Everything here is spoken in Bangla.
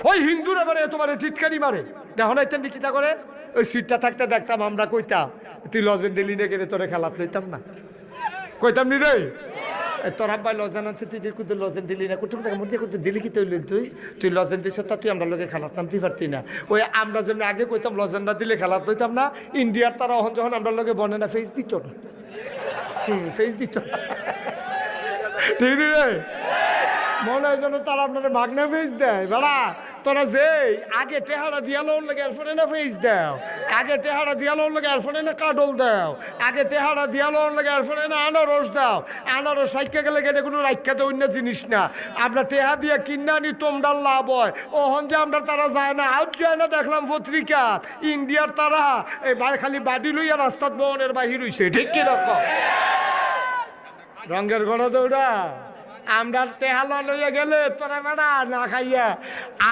ওই হিন্দুরা মানে তোমার টিটকারি মারে দেখো না এতেন নিকিতা করে ওই সিটটা থাকতে দেখতাম আমরা কইতাম তুই লজেন দিলি না গেলে তোরে খেলাত লইতাম না কইতাম নি রে তোর আব্বাই লজেন আছে তুই কিন্তু লজেন দিলি না কুটুম টাকা মধ্যে করতে দিলি কি তুই লজেন দিস তা তুই আমরা লোকে খেলাত নামতে পারতি না ওই আমরা যেমন আগে কইতাম লজেন না দিলে খেলাত লইতাম না ইন্ডিয়ার তারা অহন যখন আমরা লোকে বনে না ফেস দিত না ফেস দিত ঠিক রে মনে হয় যেন তারা আপনারা ভাগনা ফেস দেয় বেড়া তোরা যে আগে টেহারা দিয়ালো লাগে এরফোনে না ফেস দাও আগে টেহারা দিয়ালো লাগে এরফোনে না কাডল দাও আগে টেহারা দিয়ালো লাগে এরফোনে না আনারস দাও আনারস রাইখা গেলে গেলে কোনো রাইখা তো অন্য জিনিস না আমরা টেহা দিয়ে কিনা নি তোমরা লাভ হয় ওহন যে আমরা তারা যায় না আউট যায় না দেখলাম পত্রিকা ইন্ডিয়ার তারা এই খালি বাড়ি লইয়া রাস্তাত বহনের বাহির হইছে ঠিক কিরকম রঙের গণ দৌড়া আমরা টেহালা লইয়া গেলে তোরা বেড়া না খাইয়া